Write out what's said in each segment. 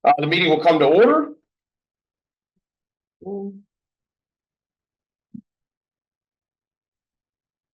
The meeting will come to order.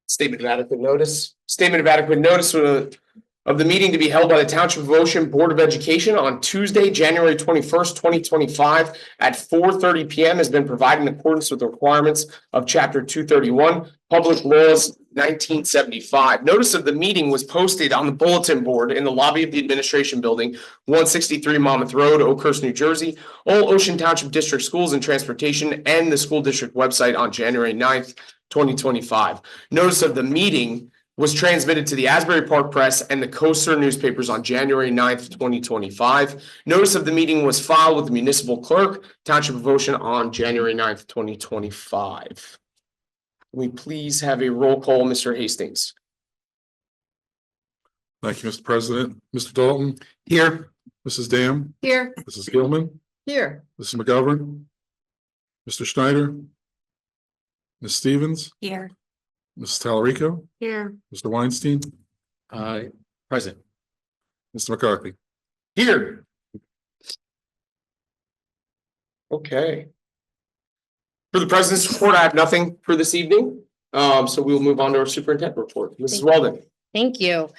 Statement of adequate notice. Statement of adequate notice of the meeting to be held by the Township of Ocean Board of Education on Tuesday, January 21st, 2025 at 4:30 p.m. has been provided in accordance with the requirements of Chapter 231, Public Laws 1975. Notice of the meeting was posted on the bulletin board in the lobby of the Administration Building, 163 Monmouth Road, Oakhurst, New Jersey. All Ocean Township District Schools and Transportation and the school district website on January 9th, 2025. Notice of the meeting was transmitted to the Asbury Park Press and the Coaster newspapers on January 9th, 2025. Notice of the meeting was filed with the municipal clerk, Township of Ocean, on January 9th, 2025. Can we please have a roll call, Mr. Hastings? Thank you, Mr. President. Mr. Dalton. Here. Mrs. Dam. Here. Mrs. Gilman. Here. Mrs. McGovern. Mr. Schneider. Ms. Stevens. Here. Mrs. Talarico. Here. Mr. Weinstein. Present. Mr. McCarthy. Here. Okay. For the president's report, I have nothing for this evening. So we will move on to our superintendent report. Mrs. Walden. Thank you.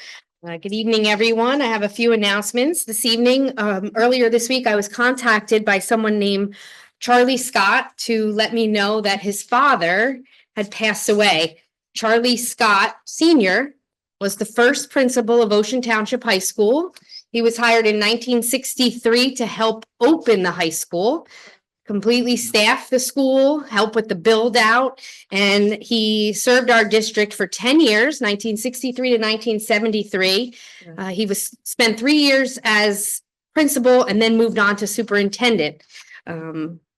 Good evening, everyone. I have a few announcements this evening. Earlier this week, I was contacted by someone named Charlie Scott to let me know that his father had passed away. Charlie Scott Sr. was the first principal of Ocean Township High School. He was hired in 1963 to help open the high school, completely staff the school, help with the build out, and he served our district for 10 years, 1963 to 1973. He spent 3 years as principal and then moved on to superintendent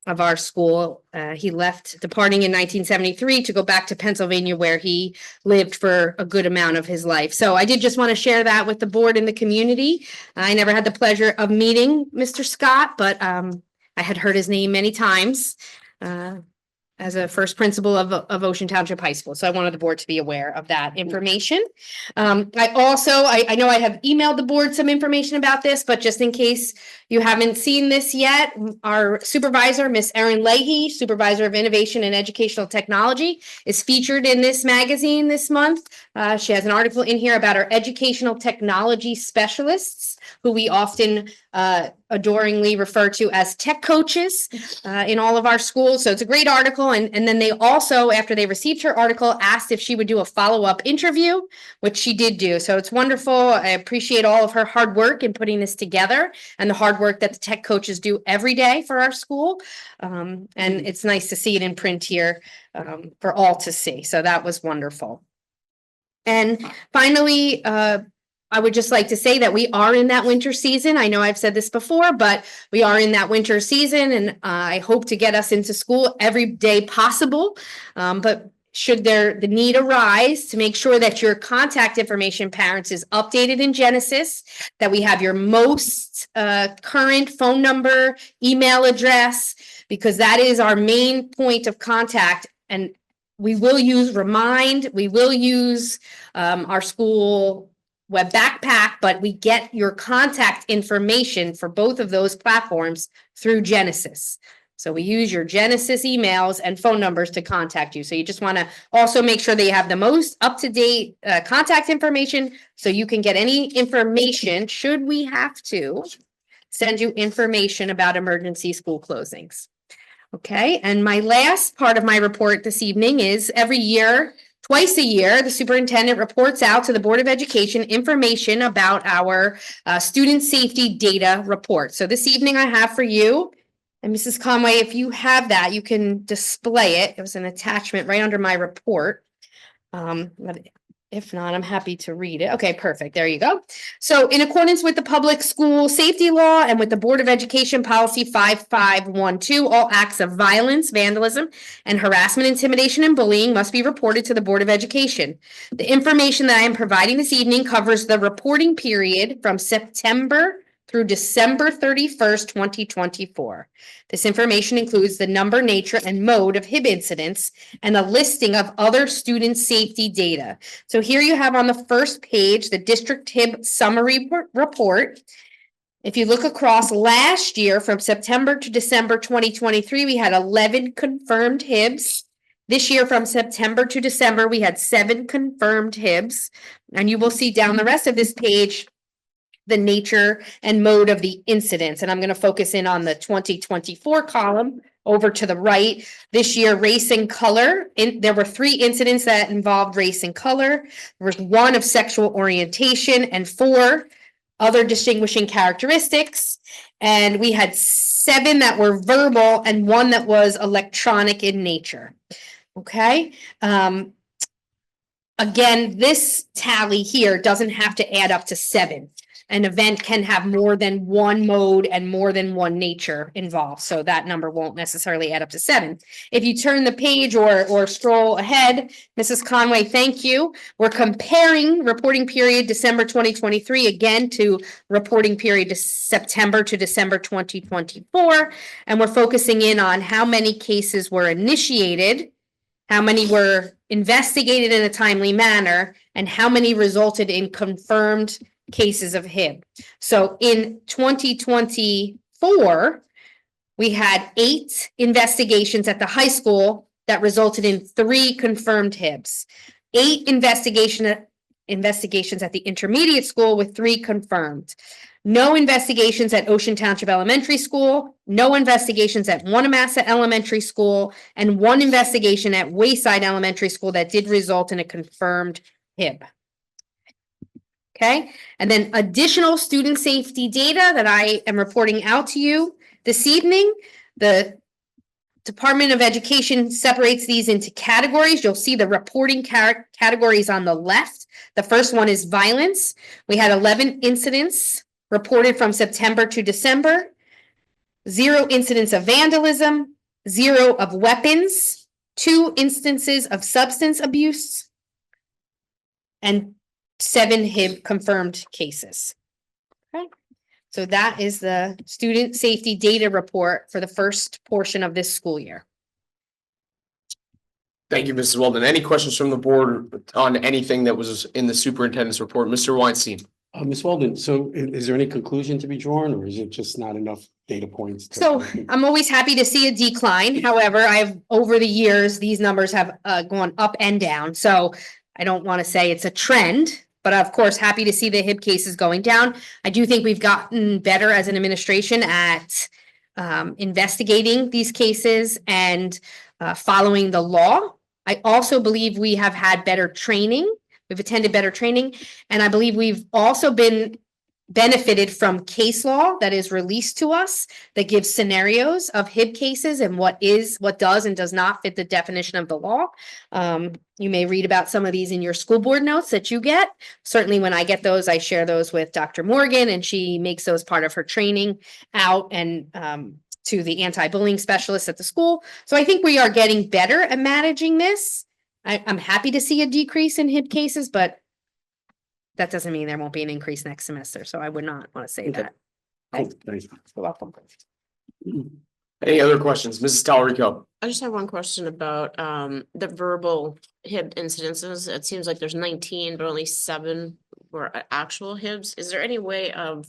of our school. He left, departing in 1973 to go back to Pennsylvania, where he lived for a good amount of his life. So I did just want to share that with the board and the community. I never had the pleasure of meeting Mr. Scott, but I had heard his name many times as a first principal of Ocean Township High School. So I wanted the board to be aware of that information. I know I have emailed the board some information about this, but just in case you haven't seen this yet, our supervisor, Miss Erin Leahy, Supervisor of Innovation and Educational Technology, is featured in this magazine this month. She has an article in here about our educational technology specialists, who we often adoringly refer to as tech coaches in all of our schools. So it's a great article. And then they also, after they received her article, asked if she would do a follow-up interview, which she did do. So it's wonderful. I appreciate all of her hard work in putting this together and the hard work that the tech coaches do every day for our school. And it's nice to see it in print here for all to see. So that was wonderful. And finally, I would just like to say that we are in that winter season. I know I've said this before, but we are in that winter season, and I hope to get us into school every day possible. But should the need arise, to make sure that your contact information, parents, is updated in Genesis, that we have your most current phone number, email address, because that is our main point of contact. And we will use Remind, we will use our school web backpack, but we get your contact information for both of those platforms through Genesis. So we use your Genesis emails and phone numbers to contact you. So you just want to also make sure that you have the most up-to-date contact information, so you can get any information, should we have to send you information about emergency school closings. Okay, and my last part of my report this evening is every year, twice a year, the superintendent reports out to the Board of Education information about our student safety data report. So this evening I have for you, and Mrs. Conway, if you have that, you can display it. It was an attachment right under my report. But if not, I'm happy to read it. Okay, perfect. There you go. So in accordance with the public school safety law and with the Board of Education policy 5512, all acts of violence, vandalism, and harassment, intimidation, and bullying must be reported to the Board of Education. The information that I am providing this evening covers the reporting period from September through December 31st, 2024. This information includes the number, nature, and mode of HIB incidents and a listing of other student safety data. So here you have on the first page the district HIB summary report. If you look across last year, from September to December 2023, we had 11 confirmed Hibs. This year, from September to December, we had 7 confirmed Hibs. And you will see down the rest of this page the nature and mode of the incidents. And I'm going to focus in on the 2024 column over to the right. This year, race and color. There were 3 incidents that involved race and color. There was 1 of sexual orientation and 4 other distinguishing characteristics. And we had 7 that were verbal and 1 that was electronic in nature. Okay. Again, this tally here doesn't have to add up to 7. An event can have more than 1 mode and more than 1 nature involved. So that number won't necessarily add up to 7. If you turn the page or scroll ahead, Mrs. Conway, thank you. We're comparing reporting period December 2023 again to reporting period to September to December 2024. And we're focusing in on how many cases were initiated, how many were investigated in a timely manner, and how many resulted in confirmed cases of Hib. So in 2024, we had 8 investigations at the high school that resulted in 3 confirmed Hibs. 8 investigations at the intermediate school with 3 confirmed. No investigations at Ocean Township Elementary School, no investigations at Wanamassa Elementary School, and 1 investigation at Wayside Elementary School that did result in a confirmed Hib. Okay, and then additional student safety data that I am reporting out to you this evening. The Department of Education separates these into categories. You'll see the reporting categories on the left. The first one is violence. We had 11 incidents reported from September to December, 0 incidents of vandalism, 0 of weapons, 2 instances of substance abuse, and 7 Hib confirmed cases. Okay, so that is the student safety data report for the first portion of this school year. Thank you, Mrs. Walden. Any questions from the board on anything that was in the superintendent's report? Mr. Weinstein. Ms. Walden, so is there any conclusion to be drawn, or is it just not enough data points? So I'm always happy to see a decline. However, over the years, these numbers have gone up and down. So I don't want to say it's a trend, but of course, happy to see the Hib cases going down. I do think we've gotten better as an administration at investigating these cases and following the law. I also believe we have had better training. We've attended better training, and I believe we've also been benefited from case law that is released to us that gives scenarios of Hib cases and what does and does not fit the definition of the law. You may read about some of these in your school board notes that you get. Certainly when I get those, I share those with Dr. Morgan, and she makes those part of her training out and to the anti-bullying specialists at the school. So I think we are getting better at managing this. I'm happy to see a decrease in Hib cases, but that doesn't mean there won't be an increase next semester. So I would not want to say Okay. that. Cool, thanks. You're welcome. Any other questions? Mrs. Talarico. I just have one question about the verbal Hib incidences. It seems like there's 19, but only 7 were actual Hibs. Is there any way of,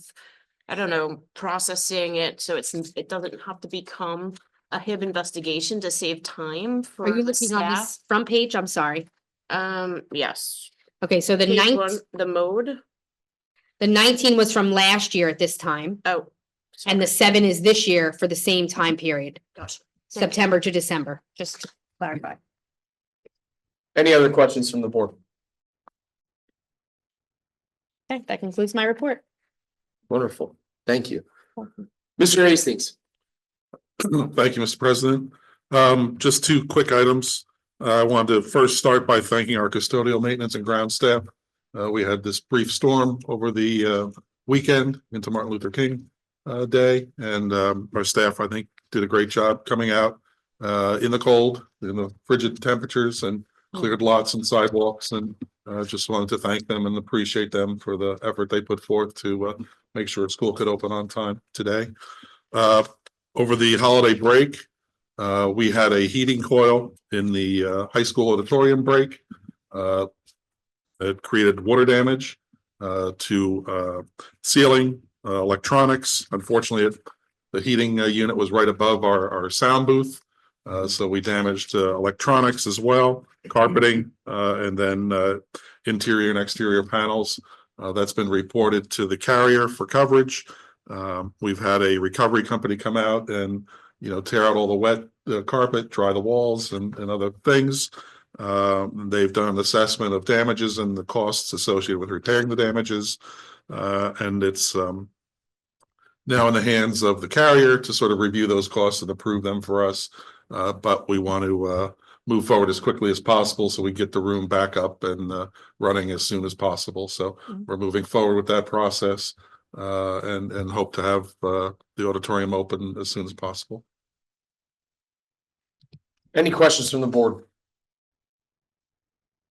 I don't know, processing it so it doesn't have to become a Hib investigation to save time for Are you the looking on staff? this front page? I'm sorry. Yes. Okay, so the Page 1, the mode. 19 was from last year at this time, Oh. and the 7 is this year for the same time period, Gotcha. September to December, just to clarify. Any other questions from the board? Okay, that concludes my report. Wonderful. Thank you. Mr. Hastings. Thank you, Mr. President. Just 2 quick items. I wanted to first start by thanking our custodial maintenance and ground staff. We had this brief storm over the weekend into Martin Luther King Day, and our staff, I think, did a great job coming out in the cold, in the frigid temperatures, and cleared lots and sidewalks. And just wanted to thank them and appreciate them for the effort they put forth to make sure school could open on time today. Over the holiday break, we had a heating coil in the high school auditorium break. It created water damage to ceiling, electronics. Unfortunately, the heating unit was right above our sound booth. So we damaged electronics as well, carpeting, and then interior and exterior panels. That's been reported to the carrier for coverage. We've had a recovery company come out and, tear out all the wet carpet, dry the walls and other things. They've done an assessment of damages and the costs associated with repairing the damages. And it's now in the hands of the carrier to sort of review those costs and approve them for us. But we want to move forward as quickly as possible so we get the room back up and running as soon as possible. So we're moving forward with that process and hope to have the auditorium open as soon as possible. Any questions from the board?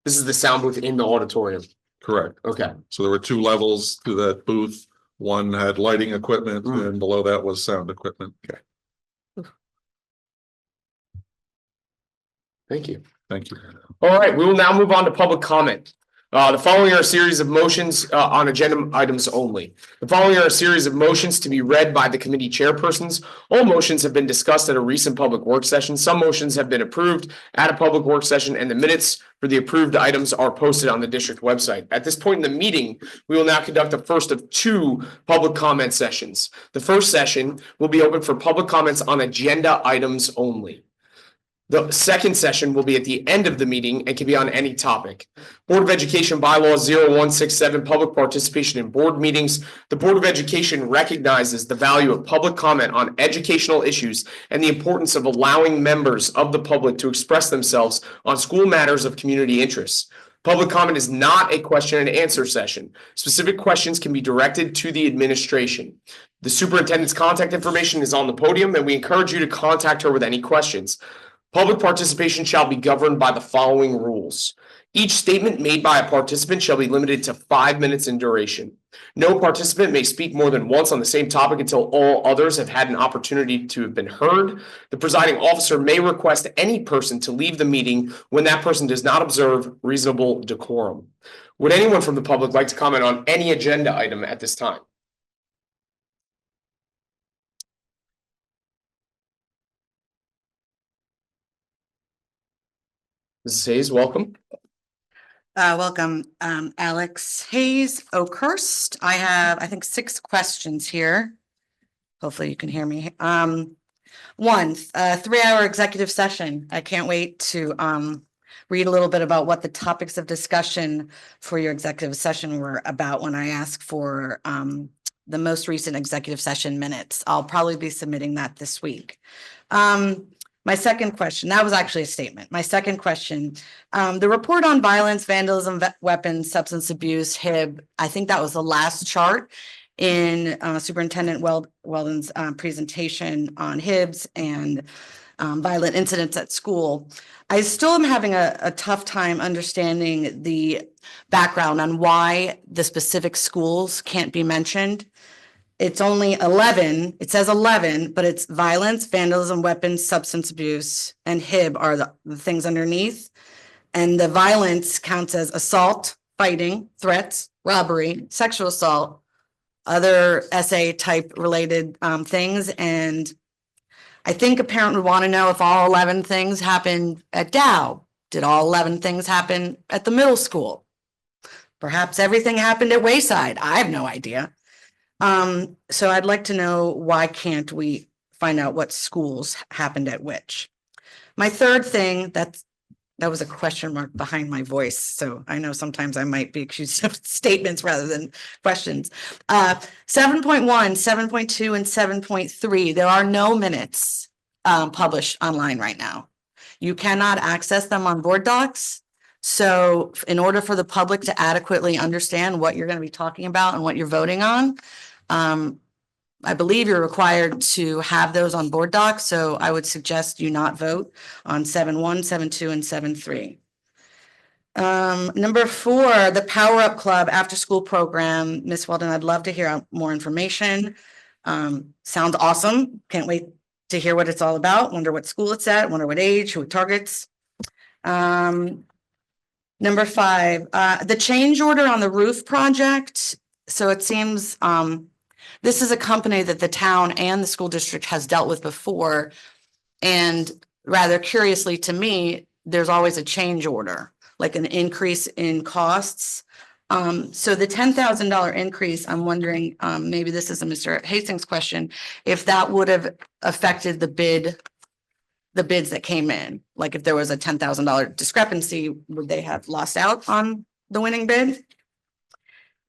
This is the sound booth in the auditorium. Correct. Okay. So there were 2 levels to that booth. One had lighting equipment and below that was sound equipment. Okay. Thank you. Thank you. All right, we will now move on to public comment. The following are a series of motions on agenda items only. The following are a series of motions to be read by the committee chairpersons. All motions have been discussed at a recent public work session. Some motions have been approved at a public work session, and the minutes for the approved items are posted on the district website. At this point in the meeting, we will now conduct the first of 2 public comment sessions. The first session will be open for public comments on agenda items only. The second session will be at the end of the meeting and can be on any topic. Board of Education Bylaws 0167, public participation in board meetings. The Board of Education recognizes the value of public comment on educational issues and the importance of allowing members of the public to express themselves on school matters of community interest. Public comment is not a question and answer session. Specific questions can be directed to the administration. The superintendent's contact information is on the podium, and we encourage you to contact her with any questions. Public participation shall be governed by the following rules. Each statement made by a participant shall be limited to 5 minutes in duration. No participant may speak more than once on the same topic until all others have had an opportunity to have been heard. The presiding officer may request any person to leave the meeting when that person does not observe reasonable decorum. Would anyone from the public like to comment on any agenda item at this time? Mrs. Hayes, welcome. Welcome, Alex Hayes Oakhurst. I have, I think, 6 questions here. Hopefully you can hear me. 1, 3-hour executive session. I can't wait to read a little bit about what the topics of discussion for your executive session were about when I asked for the most recent executive session minutes. I'll probably be submitting that this week. My second question, that was actually a statement. My second question, the report on violence, vandalism, weapons, substance abuse, HIB, I think that was the last chart in Superintendent Weldon's presentation on HIBs and violent incidents at school. I still am having a tough time understanding the background on why the specific schools can't be mentioned. It's only 11, it says 11, but it's violence, vandalism, weapons, substance abuse, and HIB are the things underneath. And the violence counts as assault, fighting, threats, robbery, sexual assault, other SA type related things. And I think a parent would want to know if all 11 things happened at Dow. Did all 11 things happen at the middle school? Perhaps everything happened at Wayside. I have no idea. So I'd like to know, why can't we find out what schools happened at which? My third thing, that was a question mark behind my voice. So I know sometimes I might be accused of statements rather than questions. 7.1, 7.2, and 7.3, there are no minutes published online right now. You cannot access them on board docs. So in order for the public to adequately understand what you're going to be talking about and what you're voting on, I believe you're required to have those on board docs. So I would suggest you not vote on 7.1, 7.2, and 7.3. Number 4, the Power Up Club after school program. Ms. Weldon, I'd love to hear more information. Sounds awesome. Can't wait to hear what it's all about. Wonder what school it's at, wonder what age, who it targets. Number 5, the change order on the roof project. So it seems This is a company that the town and the school district has dealt with before. And rather curiously to me, there's always a change order, like an increase in costs. So the $10,000 increase, I'm wondering, maybe this is a Mr. Hastings question, if that would have affected the bids that came in, like if there was a $10,000 discrepancy, would they have lost out on the winning bid?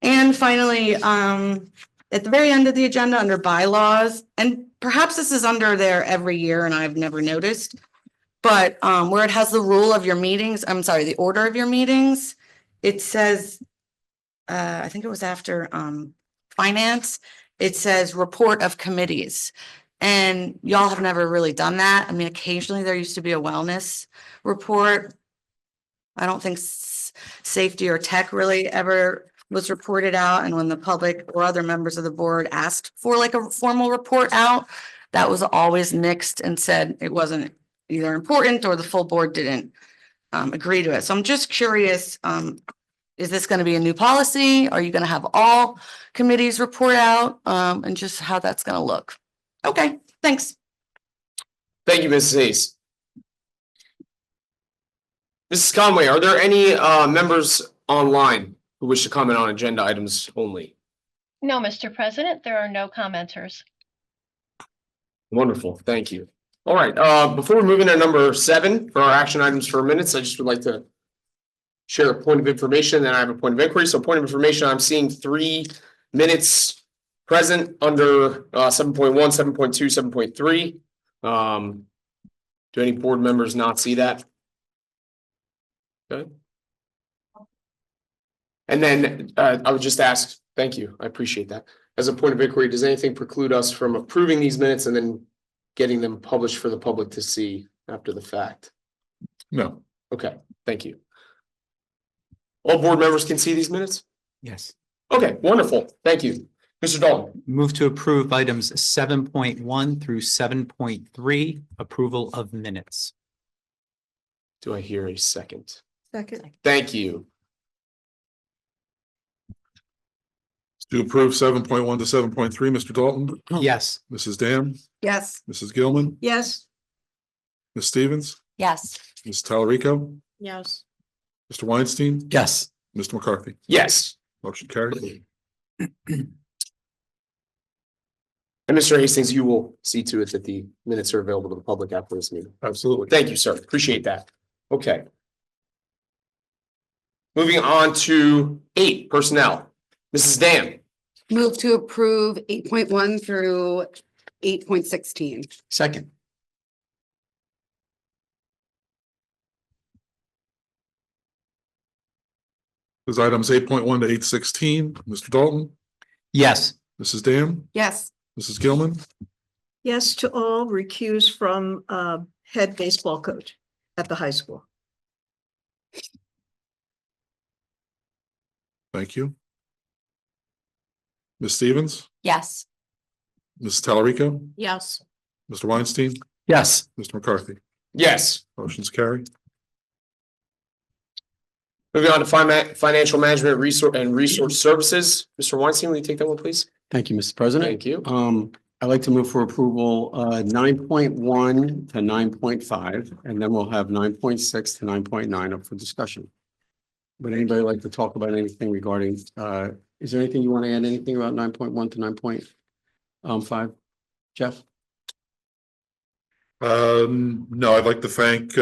And finally, at the very end of the agenda, under bylaws, and perhaps this is under there every year and I've never noticed, but where it has the rule of your meetings, I'm sorry, the order of your meetings, it says, I think it was after finance, it says report of committees. And y'all have never really done that. I mean, occasionally there used to be a wellness report. I don't think safety or tech really ever was reported out. And when the public or other members of the board asked for like a formal report out, that was always nixed and said it wasn't either important or the full board didn't agree to it. So I'm just curious, is this going to be a new policy? Are you going to have all committees report out and just how that's going to look? Okay, thanks. Thank you, Mrs. Hayes. Mrs. Conway, are there any members online who wish to comment on agenda items only? No, Mr. President, there are no commenters. Wonderful, thank you. All right, before we move into number 7 for our action items for minutes, I just would like to share a point of information, then I have a point of inquiry. So point of information, I'm seeing 3 minutes present under 7.1, 7.2, 7.3. Do any board members not see that? Good. And then I would just ask, thank you, I appreciate that. As a point of inquiry, does anything preclude us from approving these minutes and then getting them published for the public to see after the fact? No. Okay, thank you. All board members can see these minutes? Yes. Okay, wonderful, thank you. Mr. Dalton, Move to approve items 7.1 through 7.3, approval of minutes. do I hear a second? Second. Thank you. To approve 7.1 to 7.3, Mr. Dalton, Yes. Mrs. Dam, Yes. Mrs. Gilman, Yes. Ms. Stevens, Yes. Ms. Talarico, Yes. Mr. Weinstein, Yes. Mr. McCarthy. Yes, Motion carried. and Mr. Hastings, you will see to it that the minutes are available to the public after this meeting. Absolutely. Thank you, sir. Appreciate that. Okay. Moving on to 8, personnel. Mrs. Dam, Move to approve 8.1 through 8.16. Second. There's items 8.1 to 8.16, Mr. Dalton, Yes. Mrs. Dam, Yes. Mrs. Gilman, Yes to all, recused from head baseball coach at the high school. thank you. Ms. Stevens, Yes. Ms. Talarico, Yes. Mr. Weinstein, Yes. Mr. McCarthy. yes. Motion's carried. Moving on to financial management resource services. Mr. Weinstein, will you take that one, please? Thank you, Mr. President. Thank you. I'd like to move for approval, 9.1 to 9.5, and then we'll have 9.6 to 9.9 up for discussion. Would anybody like to talk about anything regarding, is there anything you want to add, anything about 9.1 to 9.5? Jeff? No, I'd like to thank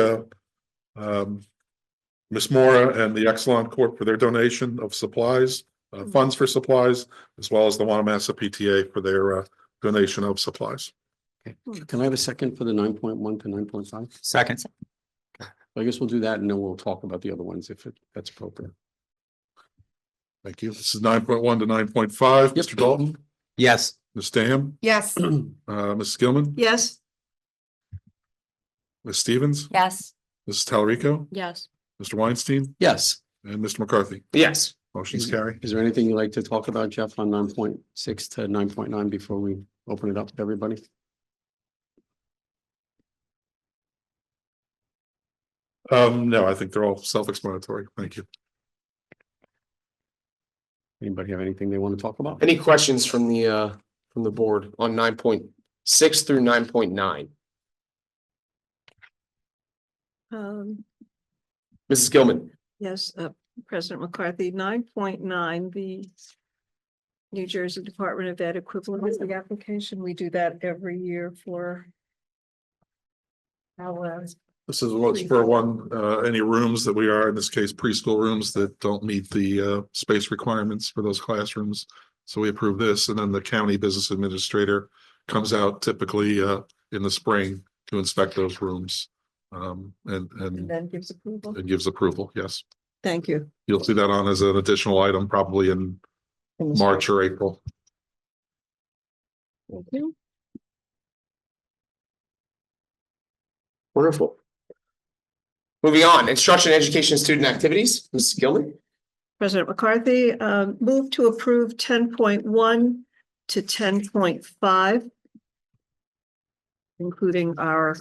Ms. Mora and the Exelon Corp for their donation of supplies, funds for supplies, as well as the Wanamassa PTA for their donation of supplies. Okay. Can I have a second for the 9.1 to 9.5? Second. I guess we'll do that and then we'll talk about the other ones if that's appropriate. Thank you. This is 9.1 to 9.5. Yep. Mr. Dalton, Yes. Ms. Dam, Yes. Ms. Gilman, Yes, Ms. Stevens, Yes. Mrs. Talarico, Yes. Mr. Weinstein, Yes. and Mr. McCarthy. Yes. Motion's carried. Is there anything you'd like to talk about, Jeff, on 9.6 to 9.9 before we open it up to everybody? No, I think they're all self-explanatory. Thank you. Anybody have anything they want to talk about? Any questions from the board on 9.6 through 9.9? Mrs. Gilman? Yes, President McCarthy, 9.9, the New Jersey Department of Ed equivalency application. We do that every year for our This is what's for any rooms that we are, in this case preschool rooms that don't meet the space requirements for those classrooms. So we approve this, and then the county business administrator comes out typically in the spring to inspect those rooms. And then gives approval. it gives approval, yes. Thank you. You'll see that on as an additional item probably in March or April. Thank you. Wonderful. Moving on, instruction, education, student activities, Mrs. Gilman? President McCarthy, move to approve 10.1 to 10.5, including our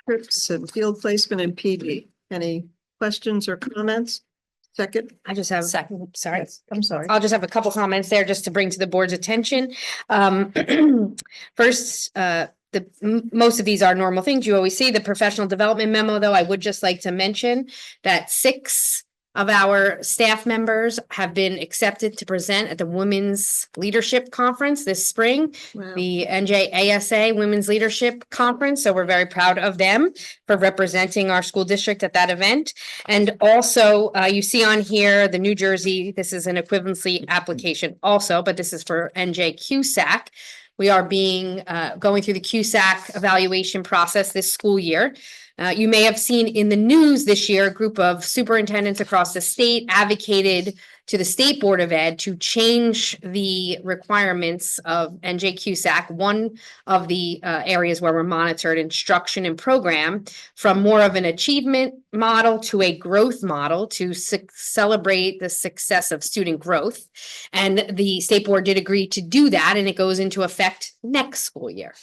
trips and field placement and PD. Any questions or comments? Second? I just have, sorry. Yes, I'm sorry. I'll just have a couple comments there just to bring to the board's attention. First, most of these are normal things you always see. The professional development memo, though, I would just like to mention that 6 of our staff members have been accepted to present at the Women's Leadership Conference this spring, Wow. the NJASA Women's Leadership Conference. So we're very proud of them for representing our school district at that event. And also, you see on here, the New Jersey, this is an equivalency application also, but this is for NJQSAC. We are going through the QSAC evaluation process this school year. You may have seen in the news this year, a group of superintendents across the state advocated to the State Board of Ed to change the requirements of NJQSAC, one of the areas where we're monitored instruction and program, from more of an achievement model to a growth model to celebrate the success of student growth. And the State Board did agree to do that, and it goes into effect next school year.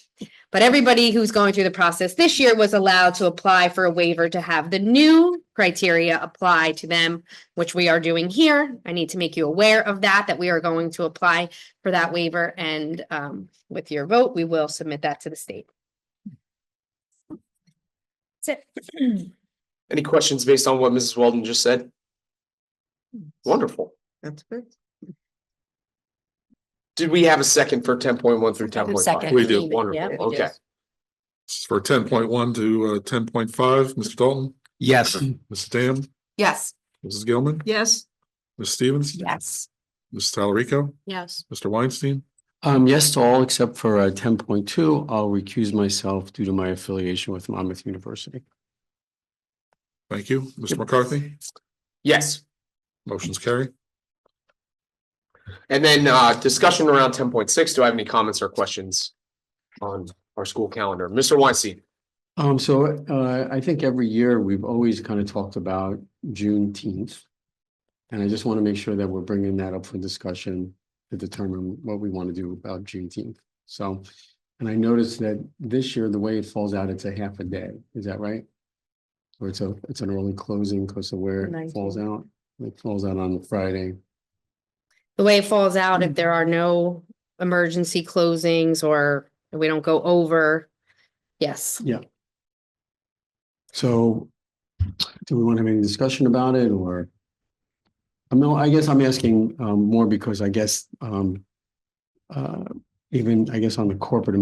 But everybody who's going through the process this year was allowed to apply for a waiver to have the new criteria apply to them, which we are doing here. I need to make you aware of that we are going to apply for that waiver. And with your vote, we will submit that to the state. That's it. Any questions based on what Mrs. Weldon just said? Wonderful. That's good. Did we have a second for 10.1 through 10.5? Second. We do. Yeah, Wonderful. we Okay. For 10.1 to 10.5, Mr. Dalton, Yes. Mrs. Dam, Yes. Mrs. Gilman, Yes, Ms. Stevens, Yes. Mrs. Talarico, Yes. Mr. Weinstein. Yes to all except for 10.2. I'll recuse myself due to my affiliation with Monmouth University. Thank you. Mr. McCarthy, Yes. motion's carried. And then discussion around 10.6. Do I have any comments or questions on our school calendar? Mr. Weinstein? I think every year we've always kind of talked about Juneteenth. And I just want to make sure that we're bringing that up for discussion to determine what we want to do about Juneteenth. So, and I noticed that this year, the way it falls out, it's a half a day. Is that right? Or it's an early closing because of where it falls out. It falls out on Friday. The way it falls out, if there are no emergency closings or we don't go over, yes. Yeah. So do we want to have any discussion about it or? I guess I'm asking more because I guess even I guess on the corporate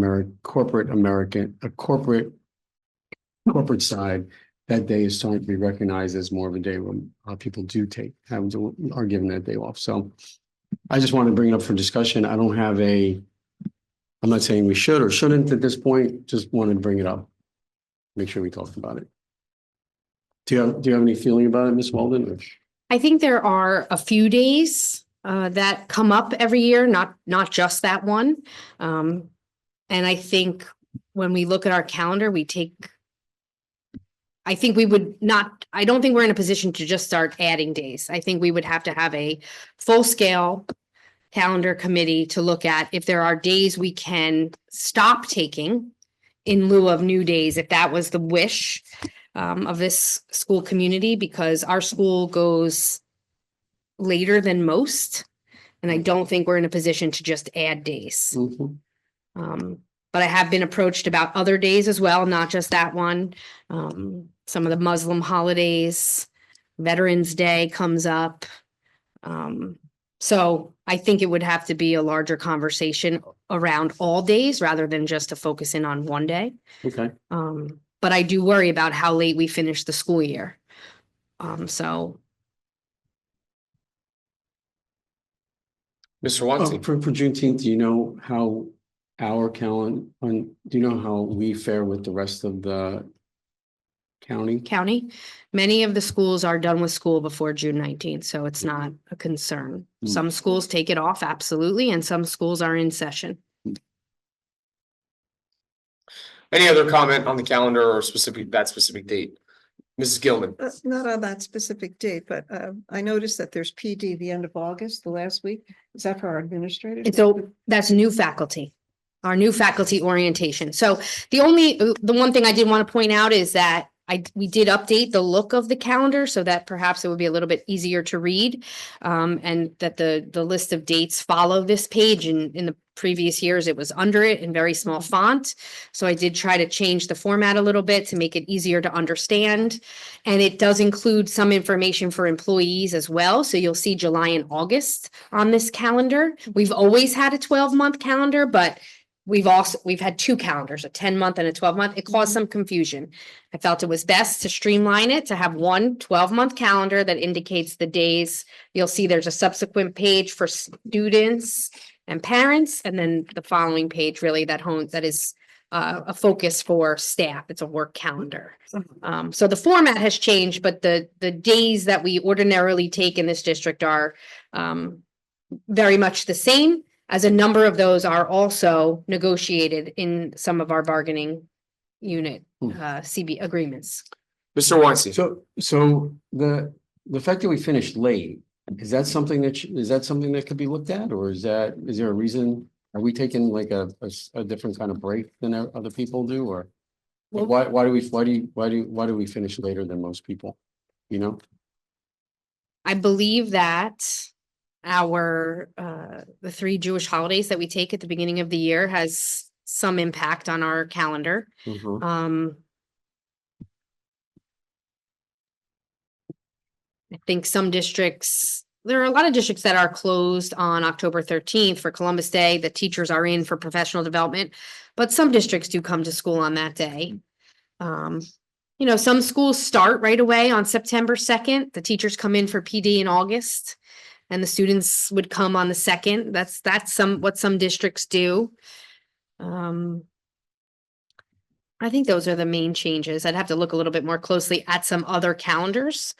side, that day is starting to be recognized as more of a day when people are given that day off. So I just want to bring it up for discussion. I'm not saying we should or shouldn't at this point, just wanted to bring it up. Make sure we talked about it. Do you have any feeling about it, Ms. Walden? I think there are a few days that come up every year, not just that one. And I think when we look at our calendar, I don't think we're in a position to just start adding days. I think we would have to have a full-scale calendar committee to look at if there are days we can stop taking in lieu of new days, if that was the wish of this school community, because our school goes later than most. And I don't think we're in a position to just add days. Mhm. But I have been approached about other days as well, not just that one. Some of the Muslim holidays, Veterans Day comes up. So I think it would have to be a larger conversation around all days rather than just to focus in on one day. Okay, But I do worry about how late we finish the school year. So Mr. oh, Weinstein. for Juneteenth, do you know how our calendar, do you know how we fare with the rest of the county? county, many of the schools are done with school before June 19th, so it's not a concern. Mm. Some schools take it off, absolutely, and some schools are in session. Any other comment on the calendar or that specific date? Mrs. Gilman. Not on that specific date, but I noticed that there's PD the end of August, the last week. Is that for our administrators? And so that's new faculty, our new faculty orientation. So the one thing I did want to point out is that we did update the look of the calendar so that perhaps it would be a little bit easier to read. And that the list of dates follow this page. And in the previous years, it was under it in very small font. So I did try to change the format a little bit to make it easier to understand. And it does include some information for employees as well. So you'll see July and August on this calendar. We've always had a 12-month calendar, but we've had two calendars, a 10-month and a 12-month. It caused some confusion. I felt it was best to streamline it, to have one 12-month calendar that indicates the days. You'll see there's a subsequent page for students and parents, and then the following page really that is a focus for staff. It's a work calendar. So the format has changed, but the days that we ordinarily take in this district are very much the same, as a number of those are also negotiated in some of our bargaining unit CB agreements. Mr. Weinstein. So the fact that we finished late, is that something that could be looked at, or is there a reason? Are we taking like a different kind of break than other people do, or Well- why do we finish later than most people? You know? I believe that our the 3 Jewish holidays that we take at the beginning of the year has some impact on our calendar. Mhm. I think some districts, there are a lot of districts that are closed on October 13th for Columbus Day. The teachers are in for professional development, but some districts do come to school on that day. Some schools start right away on September 2nd. The teachers come in for PD in August, and the students would come on the 2nd. That's what some districts do. I think those are the main changes. I'd have to look a little bit more closely at some other calendars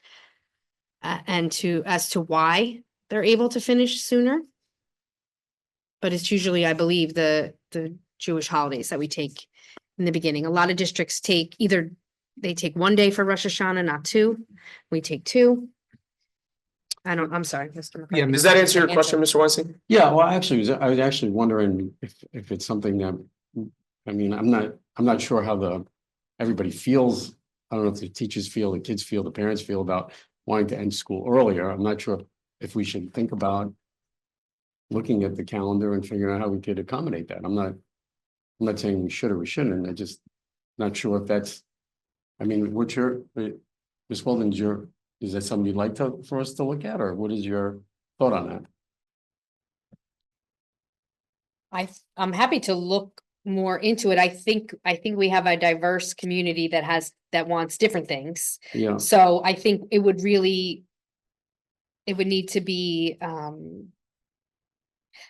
as to why they're able to finish sooner. But it's usually, I believe, the Jewish holidays that we take in the beginning. A lot of districts take they take 1 day for Rosh Hashanah, not 2. We take 2. I'm sorry, Mr. McCarthy. Yeah, Does that answer your question, Mr. Weinstein? Yeah, well, actually, I was actually wondering if it's something that, I mean, I'm not sure how everybody feels. I don't know if the teachers feel, the kids feel, the parents feel about wanting to end school earlier. I'm not sure if we should think about looking at the calendar and figuring out how we could accommodate that. I'm not saying we should or we shouldn't. I just not sure if that's, I mean, Ms. Walden, is that something you'd like for us to look at, or what is your thought on that? I'm happy to look more into it. I think we have a diverse community that wants different things. Yeah, So I think it would need to be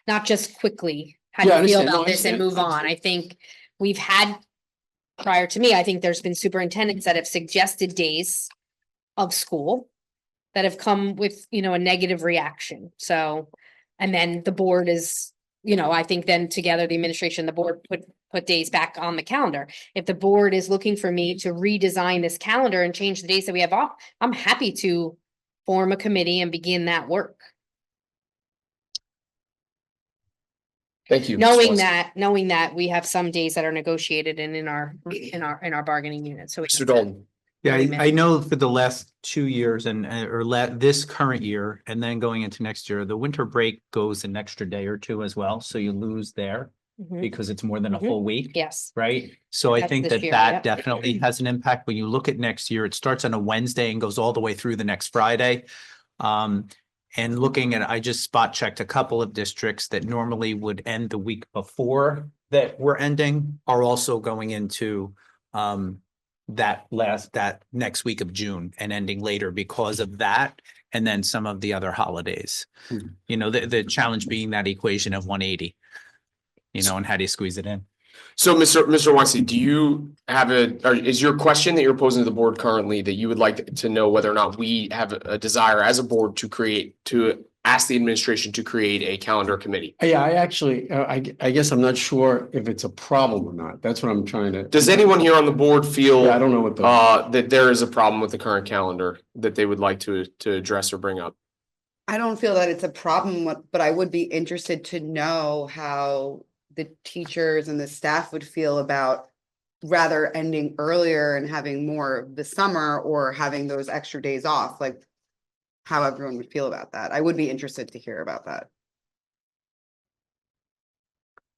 not just quickly, how do Yeah, I you feel understand. No, about I this and understand. move on. I think we've had, prior to me, I think there's been superintendents that have suggested days of school that have come with, a negative reaction. So, and then the board is, I think then together, the administration, the board put days back on the calendar. If the board is looking for me to redesign this calendar and change the days that we have off, I'm happy to form a committee and begin that work. Thank you. Mr. Knowing that we have some days that are negotiated and in our bargaining unit. So Mr. Dalton. Yeah, really I know for the last 2 years and, this current year and then going into next year, the winter break goes an extra day or two as well. So you lose there Mhm. because it's more than a Mhm. full week. Yes. Right? So I That's think this that year, that yep. definitely has an impact. When you look at next year, it starts on a Wednesday and goes all the way through the next Friday. And looking at, I just spot checked a couple of districts that normally would end the week before that we're ending are also going into that next week of June and ending later because of that. And then some of the other holidays. Hmm. You know, the challenge being that equation of 180. You know, and how do you squeeze it in? So, Mr. Weinstein, do you have or is your question that you're posing to the board currently that you would like to know whether or not we have a desire as a board to ask the administration to create a calendar committee? Yeah, I actually, I guess I'm not sure if it's a problem or not. That's what I'm trying to. Does anyone here on the board feel Yeah, I don't know what the, that there is a problem with the current calendar that they would like to address or bring up? I don't feel that it's a problem, but I would be interested to know how the teachers and the staff would feel about rather ending earlier and having more of the summer or having those extra days off, like how everyone would feel about that. I would be interested to hear about that.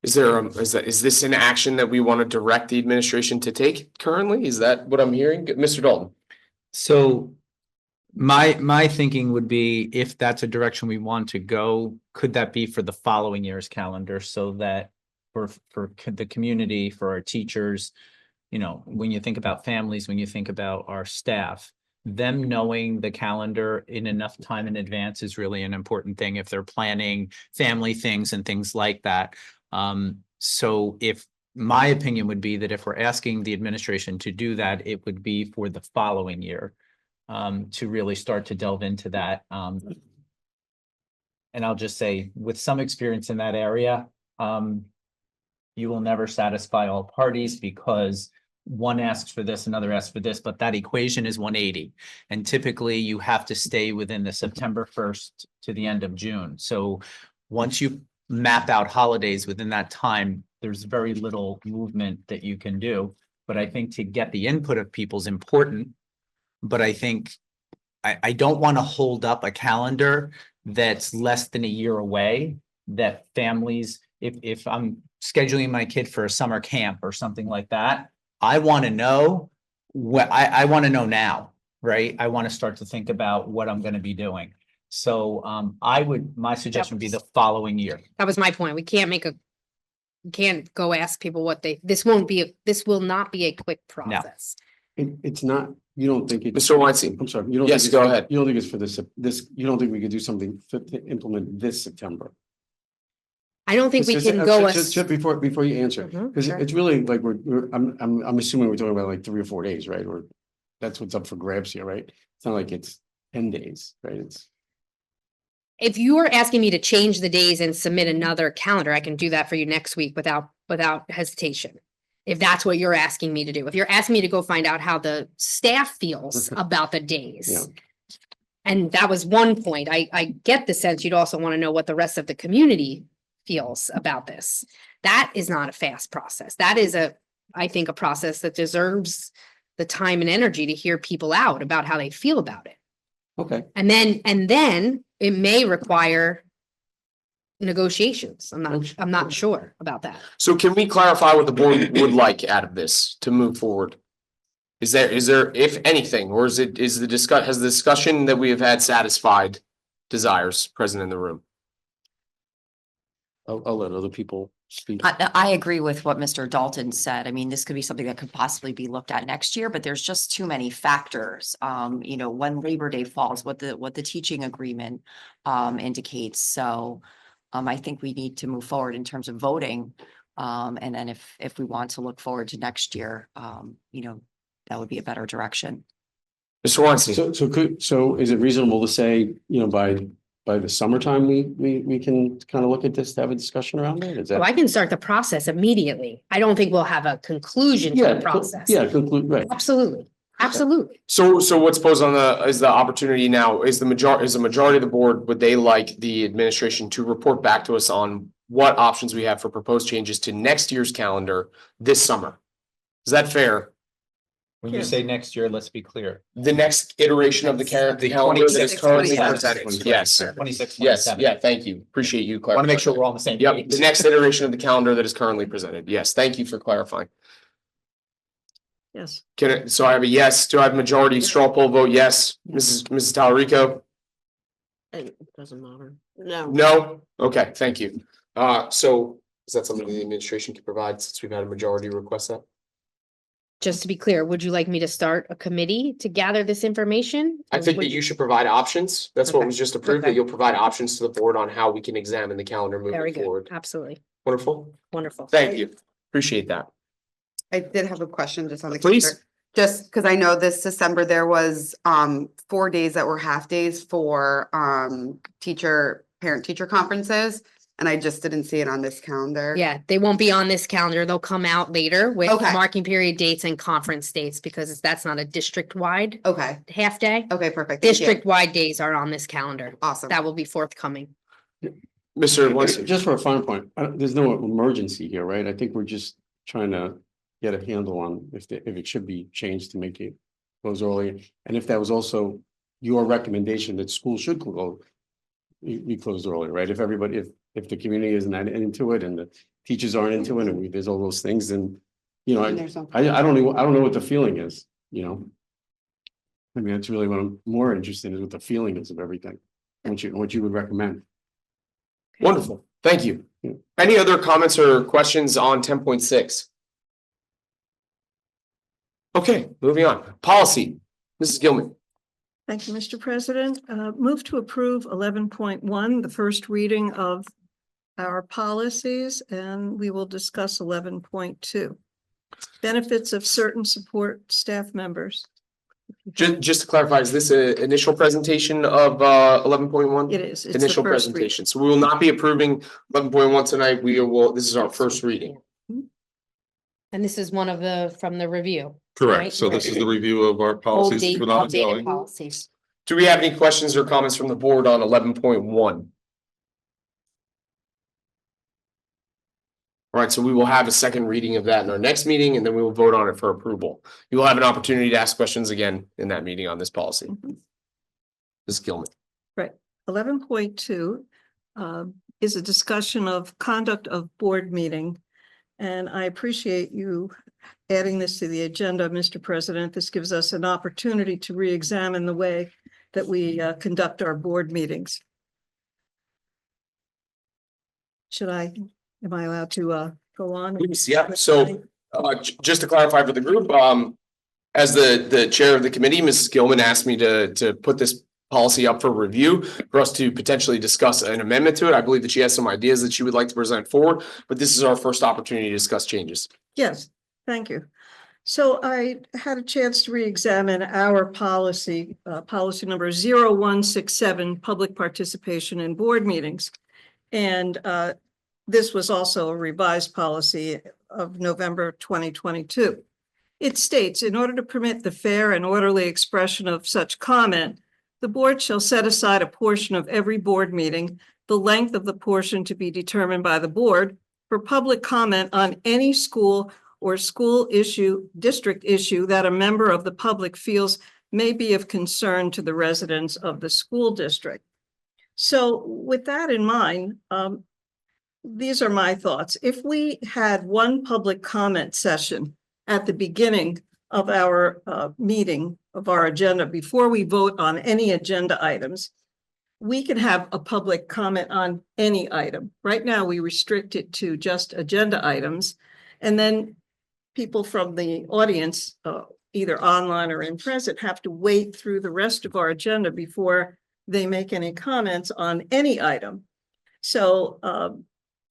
Is this an action that we want to direct the administration to take currently? Is that what I'm hearing? Mr. Dalton? So my thinking would be if that's a direction we want to go, could that be for the following year's calendar so that for the community, for our teachers, you know, when you think about families, when you think about our staff, them knowing the calendar in enough time in advance is really an important thing if they're planning family things and things like that. So if my opinion would be that if we're asking the administration to do that, it would be for the following year to really start to delve into that. And I'll just say with some experience in that area, you will never satisfy all parties because one asks for this, another asks for this, but that equation is 180. And typically you have to stay within the September 1st to the end of June. So once you map out holidays within that time, there's very little movement that you can do. But I think to get the input of people is important. But I think I don't want to hold up a calendar that's less than a year away, that families, if I'm scheduling my kid for a summer camp or something like that, I want to know what I want to know now, right? I want to start to think about what I'm going to be doing. So my suggestion would be the following year. That was my point. We can't go ask people what this will not be a quick process. it's not, you don't think it's. Mr. Weinstein? I'm sorry, you don't. Yes, think go it's- ahead. You don't think it's for this, you don't think we could do something to implement this September? I don't think we Just- can just- go. just before you answer, Mhm, because sure. it's really like I'm assuming we're talking about like 3 or 4 days, right? Or that's what's up for grabs here, right? It's not like it's 10 days, right? It's. If you are asking me to change the days and submit another calendar, I can do that for you next week without hesitation. If that's what you're asking me to do. If you're asking me to go find out how the staff feels about the days. Yeah. And that was one point. I get the sense you'd also want to know what the rest of the community feels about this. That is not a fast process. That is I think, a process that deserves the time and energy to hear people out about how they feel about it. Okay, And then it may require negotiations. I'm not sure about that. So can we clarify what the board would like out of this to move forward? Is there, if anything, or has the discussion that we have had satisfied desires present in the room? I'll let other people speak. I agree with what Mr. Dalton said. I mean, this could be something that could possibly be looked at next year, but there's just too many factors. You know, when Labor Day falls, what the teaching agreement indicates. So I think we need to move forward in terms of voting. And then if we want to look forward to next year, you know, that would be a better direction. Mr. Weinstein? So is it reasonable to say, you know, by the summertime, we can kind of look at this, to have a discussion around it? Is So that? I can start the process immediately. I don't think we'll have a conclusion to Yeah, the process. yeah, conclude, right. Absolutely. Absolutely. So what's posed on is the opportunity now, is the majority of the board, would they like the administration to report back to us on what options we have for proposed changes to next year's calendar this summer? Is that fair? When you Yes. say next year, let's be clear. The next iteration of the calendar that is 26, currently 27. presented. Yes, 26, yes, 27. yeah, thank you. Appreciate you Want clarifying. to make sure that. we're all on the same Yep, page. the next iteration of the calendar that is currently presented. Yes, thank you for clarifying. Yes. So I have a yes. Do I have a majority straw poll vote? Yes. Mrs. Talarico? It doesn't matter. No. No? Okay, thank you. So is that something the administration can provide since we've had a majority request that? Just to be clear, would you like me to start a committee to gather this information? I Or think would that you should provide options. That's what Okay. was just approved, that Okay. you'll provide options to the board on how we can examine the calendar Very moving good, forward. absolutely, Wonderful. wonderful. Thank you. Appreciate that. I did have a question just on the. Please. calendar. Just because I know this December, there was 4 days that were half days for parent teacher conferences. And I just didn't see it on this calendar. Yeah, they won't be on this calendar. They'll come out later with Okay. marking period dates and conference dates because that's not a district-wide Okay, half day. okay, perfect. Thank you. District-wide days are on this calendar. Awesome. That will be forthcoming. Mr. Winston. Just for a final point, there's no emergency here, right? I think we're just trying to get a handle on if it should be changed to make it close earlier. And if that was also your recommendation that school should be closed earlier, right? If everybody, if the community isn't into it and the teachers aren't into it and there's all those things, then, you know, And there's no- I don't know what the feeling is, you know? I mean, that's really what I'm more interested in, is what the feeling is of everything, what you would recommend. Wonderful. Thank you. Yeah. Any other comments or questions on 10.6? Okay, moving on. Policy. Mrs. Gilman. Thank you, Mr. President. Move to approve 11.1, the first reading of our policies, and we will discuss 11.2. Benefits of certain support staff members. Just to clarify, is this an initial presentation of 11.1? It is. It's the Initial first reading. presentation. So we will not be approving 11.1 tonight. This is our first reading. And this is one of from the review. Correct. Right. So this is the review of our policies. for Updated ongoing. policies. Do we have any questions or comments from the board on 11.1? All right, so we will have a second reading of that in our next meeting, and then we will vote on it for approval. You will have an opportunity to ask questions again in that meeting on this policy. Ms. Gilman. 11.2 is a discussion of conduct of board meeting. And I appreciate you adding this to the agenda, Mr. President. This gives us an opportunity to re-examine the way that we conduct our board meetings. Am I allowed to go on? Please, yeah. So just to clarify for the group, as the chair of the committee, Mrs. Gilman asked me to put this policy up for review for us to potentially discuss an amendment to it. I believe that she has some ideas that she would like to present forward, but this is our first opportunity to discuss changes. Yes, thank you. So I had a chance to re-examine our policy, policy number 0167, public participation in board meetings. And this was also a revised policy of November 2022. It states, in order to permit the fair and orderly expression of such comment, the board shall set aside a portion of every board meeting, the length of the portion to be determined by the board, for public comment on any school or school issue, district issue that a member of the public feels may be of concern to the residents of the school district. So with that in mind, these are my thoughts. If we had one public comment session at the beginning of our meeting of our agenda, before we vote on any agenda items, we can have a public comment on any item. Right now, we restrict it to just agenda items. And then people from the audience, either online or in present, have to wait through the rest of our agenda before they make any comments on any item. So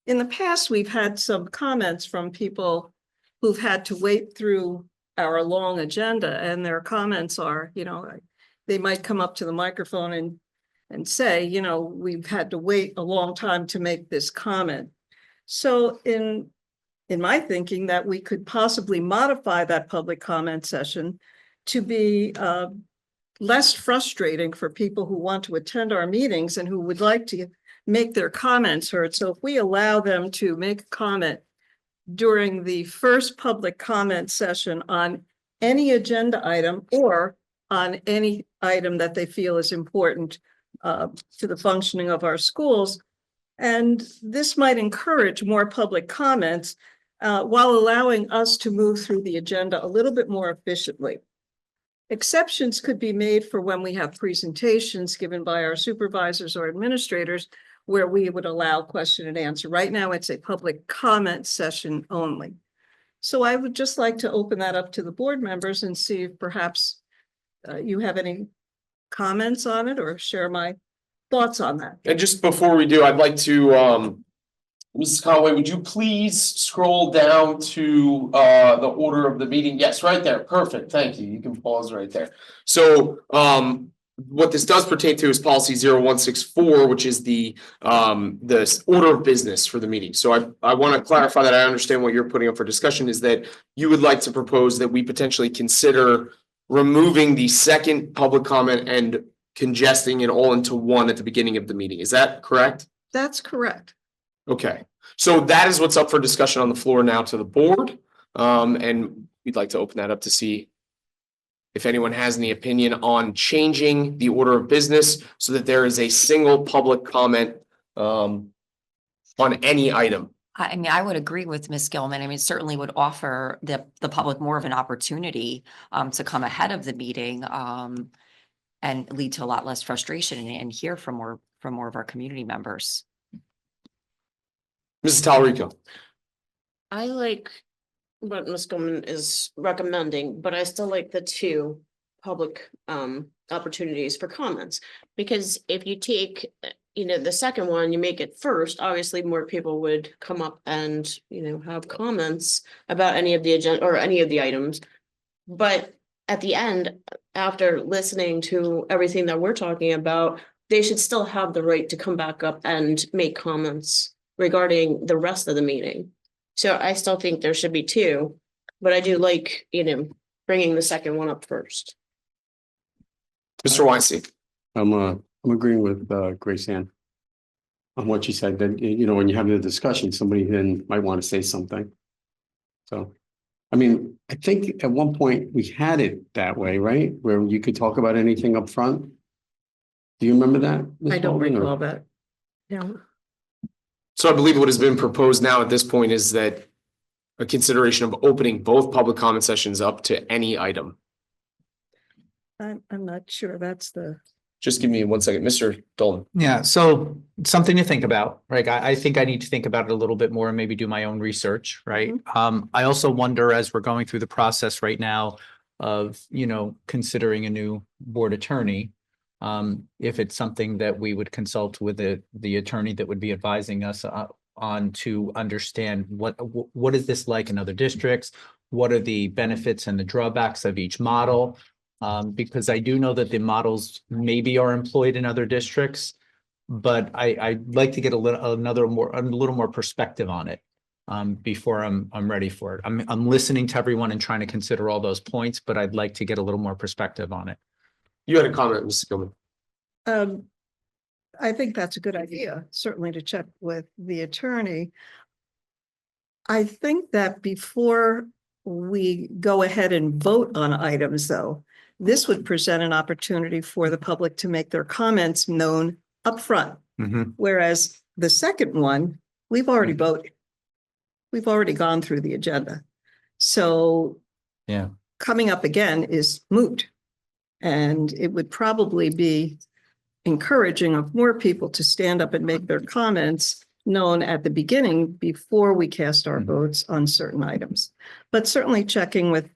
in the past, we've had some comments from people who've had to wait through our long agenda, and their comments are, you know, they might come up to the microphone and say, you know, we've had to wait a long time to make this comment. So in my thinking, that we could possibly modify that public comment session to be less frustrating for people who want to attend our meetings and who would like to make their comments heard. So if we allow them to make a comment during the first public comment session on any agenda item or on any item that they feel is important to the functioning of our schools. And this might encourage more public comments while allowing us to move through the agenda a little bit more efficiently. Exceptions could be made for when we have presentations given by our supervisors or administrators where we would allow question and answer. Right now, it's a public comment session only. So I would just like to open that up to the board members and see if perhaps you have any comments on it or share my thoughts on that. And just before we do, I'd like to, Mrs. Conway, would you please scroll down to the order of the meeting? Yes, right there. Perfect. Thank you. You can pause right there. So what this does pertain to is policy 0164, which is the order of business for the meeting. So I want to clarify that I understand what you're putting up for discussion is that you would like to propose that we potentially consider removing the second public comment and congesting it all into one at the beginning of the meeting. Is that correct? That's correct. Okay, so that is what's up for discussion on the floor now to the board. And we'd like to open that up to see if anyone has any opinion on changing the order of business so that there is a single public comment on any item. I mean, I would agree with Ms. Gilman. I mean, it certainly would offer the public more of an opportunity to come ahead of the meeting and lead to a lot less frustration and hear from more of our community members. Mrs. Talarico. I like what Ms. Gilman is recommending, but I still like the two public opportunities for comments. Because if you take, the second one, you make it first, obviously more people would come up and, have comments about any of the agenda or any of the items. But at the end, after listening to everything that we're talking about, they should still have the right to come back up and make comments regarding the rest of the meeting. So I still think there should be two, but I do like, bringing the second one up first. Mr. Weinstein. I'm agreeing with Grace Ann on what she said, that, when you have the discussion, somebody then might want to say something. So, I mean, I think at one point we had it that way, right? Where you could talk about anything up front. Do you remember that? Ms. I don't Baldwin, or- recall that. No. So I believe what has been proposed now at this point is that a consideration of opening both public comment sessions up to any item. I'm not sure that's the. Just give me 1 second, Mr. Dolan. Yeah, so something to think about, right? I think I need to think about it a little bit more and maybe do my own research, right? I also wonder, as we're going through the process right now of, considering a new board attorney, if it's something that we would consult with the attorney that would be advising us on to understand what is this like in other districts? What are the benefits and the drawbacks of each model? Because I do know that the models maybe are employed in other districts, but I'd like to get a little more perspective on it before I'm ready for it. I'm listening to everyone and trying to consider all those points, but I'd like to get a little more perspective on it. You had a comment, Mrs. Gilman. I think that's a good idea, certainly to check with the attorney. I think that before we go ahead and vote on items, though, this would present an opportunity for the public to make their comments known upfront. Whereas the second one, we've already voted. We've already gone through the agenda. So Yeah. coming up again is moot. And it would probably be encouraging of more people to stand up and make their comments known at the beginning before we cast our votes on certain items. But certainly checking with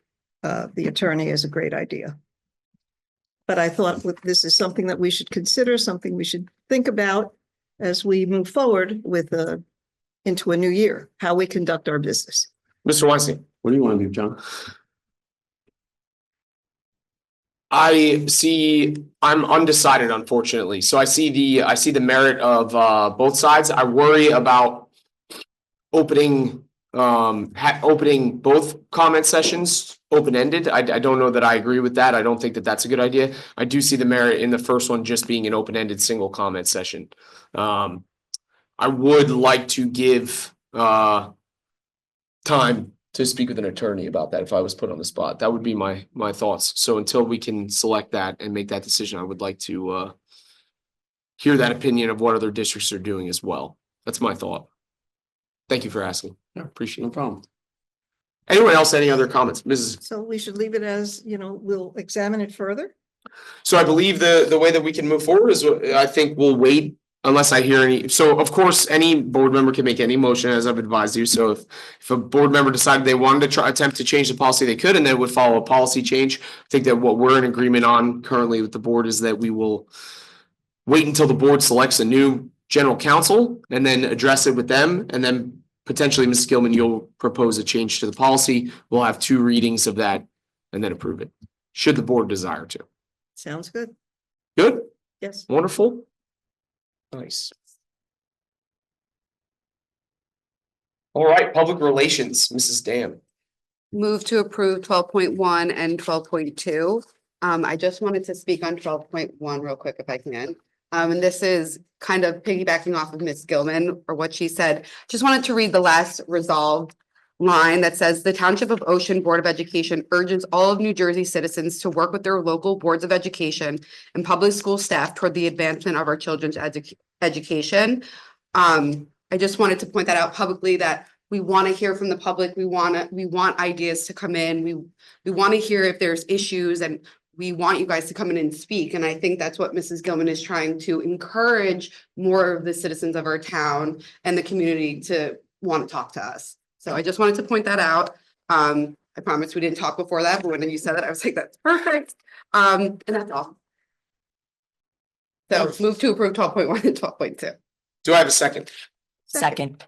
the attorney is a great idea. But I thought this is something that we should consider, something we should think about as we move forward with into a new year, how we conduct our business. Mr. Weinstein. What do you want to do, John? I'm undecided, unfortunately. So I see the merit of both sides. I worry about opening both comment sessions open-ended. I don't know that I agree with that. I don't think that that's a good idea. I do see the merit in the first one just being an open-ended single comment session. I would like to give time to speak with an attorney about that if I was put on the spot. That would be my thoughts. So until we can select that and make that decision, I would like to hear that opinion of what other districts are doing as well. That's my thought. Thank you for asking. I appreciate No it. problem. Anyone else, any other comments? Mrs. So we should leave it as, we'll examine it further. So I believe the way that we can move forward is, I think we'll wait unless I hear any. So of course, any board member can make any motion as I've advised you. So if a board member decided they wanted to attempt to change the policy, they could, and they would follow a policy change. I think that what we're in agreement on currently with the board is that we will wait until the board selects a new general counsel and then address it with them. And then potentially, Ms. Gilman, you'll propose a change to the policy. We'll have 2 readings of that and then approve it, should the board desire to. Sounds good. Good, Yes. wonderful. Nice. All right, public relations, Mrs. Dam. Move to approve 12.1 and 12.2. I just wanted to speak on 12.1 real quick if I can. And this is kind of piggybacking off of Ms. Gilman or what she said. Just wanted to read the last resolved line that says the Township of Ocean Board of Education urges all of New Jersey citizens to work with their local boards of education and public school staff toward the advancement of our children's education. I just wanted to point that out publicly, that we want to hear from the public. We want ideas to come in. We want to hear if there's issues, and we want you guys to come in and speak. And I think that's what Mrs. Gilman is trying to encourage more of the citizens of our town and the community to want to talk to us. So I just wanted to point that out. I promise we didn't talk before that, but when you said that, I was like, that's perfect. And that's all. So move to approve 12.1 and 12.2. Do I have a second? Second,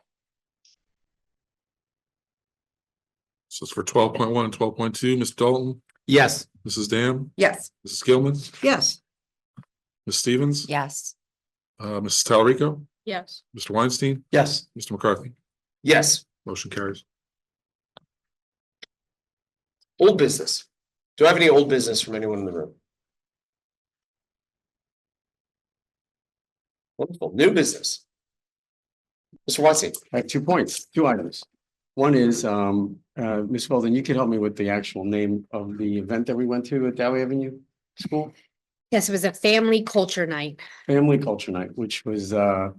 So it's for 12.1 and 12.2. Mr. Dalton, Yes. Mrs. Dam, Yes. Mrs. Gilman, Yes. Ms. Stevens. yes. Mrs. Talarico, Yes. Mr. Weinstein, Yes. Mr. McCarthy. Yes. Motion carries. Old business. Do I have any old business from anyone in the room? Wonderful. New business. Mr. Weinstein. I have 2 points, 2 items. One is, Ms. Weldon, you could help me with the actual name of the event that we went to at Dowie Avenue School? Yes, it was a family culture night. Family Culture Night, which was a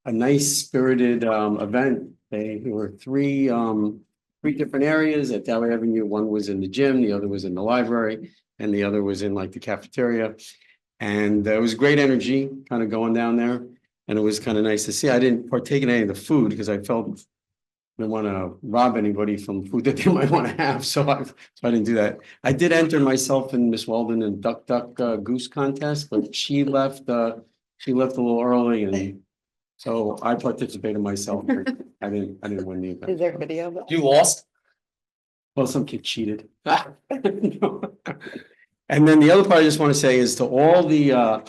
nice spirited event. There were 3 different areas at Dowie Avenue. One was in the gym, the other was in the library, and the other was in like the cafeteria. And it was great energy kind of going down there. And it was kind of nice to see. I didn't partake in any of the food because I felt I didn't want to rob anybody from food that they might want to have. So I didn't do that. I did enter myself and Miss Weldon in Duck Goose contest, but she left a little early, and so I participated myself. I didn't win the event. Is there video? You lost? Well, some kid cheated. And then the other part I just want to say is to all the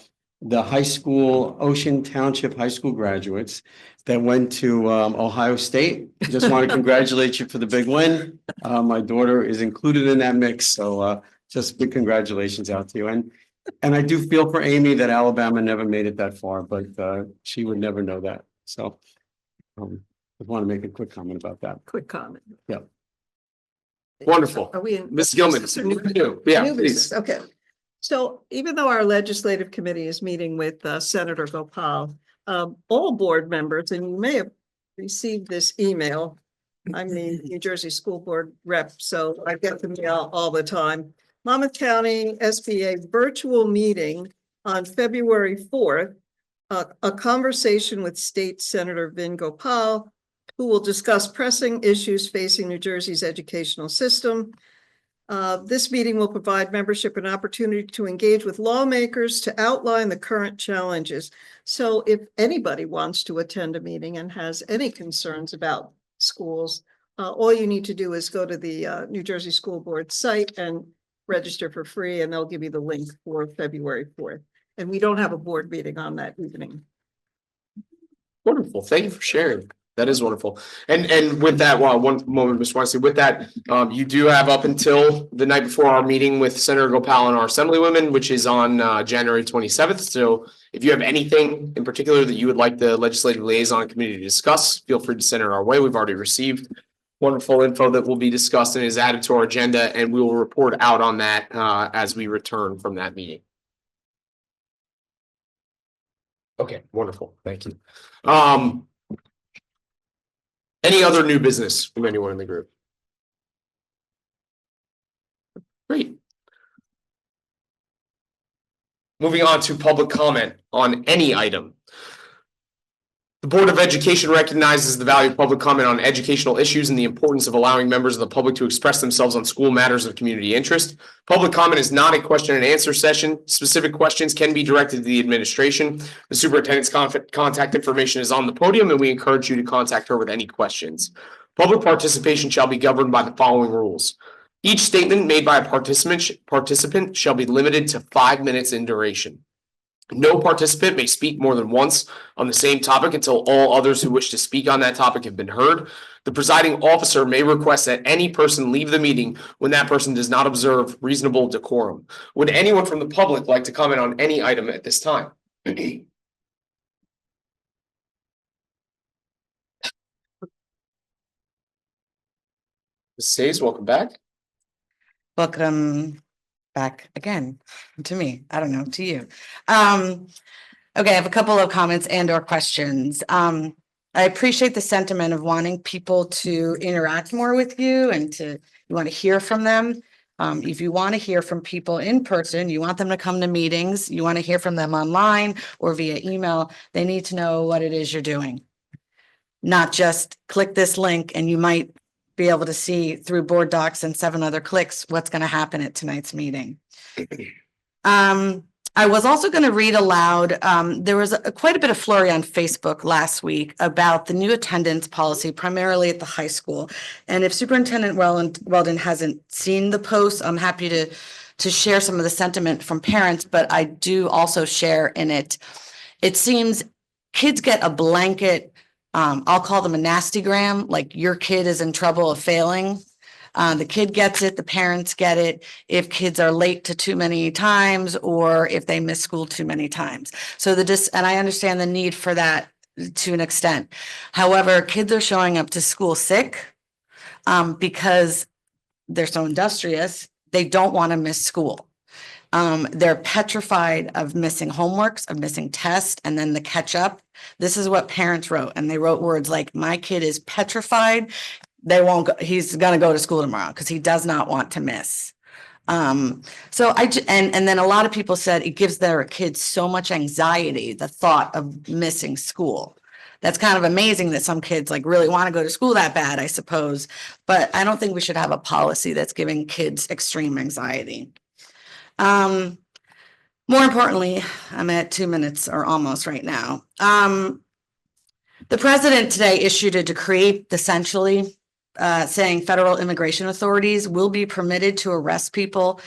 high school, Ocean Township High School graduates that went to Ohio State. Just want to congratulate you for the big win. My daughter is included in that mix, so just big congratulations out to you. And I do feel for Amy that Alabama never made it that far, but she would never know that. So I want to make a quick comment about that. Quick comment. Yeah. Wonderful. Are we in? Ms. Gilman. Business or new- Yeah, New please. business, okay. So even though our legislative committee is meeting with Senator Gopal, all board members, and you may have received this email. I'm the New Jersey School Board rep, so I get the mail all the time. Monmouth County SBA virtual meeting on February 4th, a conversation with State Senator Vin Gopal, who will discuss pressing issues facing New Jersey's educational system. This meeting will provide membership an opportunity to engage with lawmakers to outline the current challenges. So if anybody wants to attend a meeting and has any concerns about schools, all you need to do is go to the New Jersey School Board site and register for free, and they'll give you the link for February 4th. And we don't have a board meeting on that evening. Wonderful. Thank you for sharing. That is wonderful. And with that, well, one moment, Mr. Weinstein, with that, you do have up until the night before our meeting with Senator Gopal and our Assemblywomen, which is on January 27th. So if you have anything in particular that you would like the Legislative Liaison Committee to discuss, feel free to send it our way. We've already received wonderful info that will be discussed and is added to our agenda, and we will report out on that as we return from that meeting. Okay, wonderful. Thank you. Any other new business from anyone in the group? Great. Moving on to public comment on any item. The Board of Education recognizes the value of public comment on educational issues and the importance of allowing members of the public to express themselves on school matters of community interest. Public comment is not a question and answer session. Specific questions can be directed to the administration. The superintendent's contact information is on the podium, and we encourage you to contact her with any questions. Public participation shall be governed by the following rules. Each statement made by a participant shall be limited to 5 minutes in duration. No participant may speak more than once on the same topic until all others who wish to speak on that topic have been heard. The presiding officer may request that any person leave the meeting when that person does not observe reasonable decorum. Would anyone from the public like to comment on any item at this time? Ms. Sayes, welcome back. Welcome back again to me. I don't know, to you. Okay, I have a couple of comments and or questions. I appreciate the sentiment of wanting people to interact more with you and you want to hear from them. If you want to hear from people in person, you want them to come to meetings, you want to hear from them online or via email, they need to know what it is you're doing. Not just click this link and you might be able to see through board docs and 7 other clicks what's going to happen at tonight's meeting. I was also going to read aloud. There was quite a bit of flurry on Facebook last week about the new attendance policy, primarily at the high school. And if Superintendent Weldon hasn't seen the post, I'm happy to share some of the sentiment from parents, but I do also share in it. It seems kids get a blanket, I'll call them a nastygram, like your kid is in trouble of failing. The kid gets it, the parents get it, if kids are late to too many times or if they miss school too many times. So and I understand the need for that to an extent. However, kids are showing up to school sick because they're so industrious, they don't want to miss school. They're petrified of missing homeworks, of missing tests, and then the catch up. This is what parents wrote, and they wrote words like, my kid is petrified. They won't go, he's going to go to school tomorrow because he does not want to miss. And then a lot of people said it gives their kids so much anxiety, the thought of missing school. That's kind of amazing that some kids like really want to go to school that bad, I suppose. But I don't think we should have a policy that's giving kids extreme anxiety. More importantly, I'm at 2 minutes or almost right now. The president today issued a decree essentially saying federal immigration authorities will be permitted to arrest people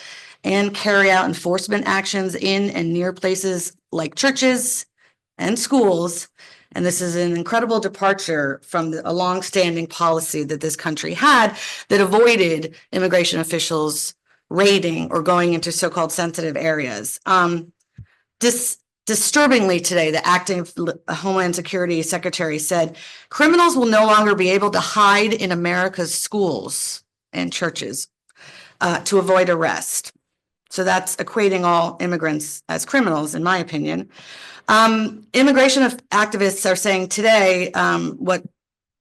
and carry out enforcement actions in and near places like churches and schools. And this is an incredible departure from a longstanding policy that this country had that avoided immigration officials raiding or going into so-called sensitive areas. Disturbingly today, the acting Homeland Security Secretary said criminals will no longer be able to hide in America's schools and churches to avoid arrest. So that's equating all immigrants as criminals, in my opinion. Immigration activists are saying today what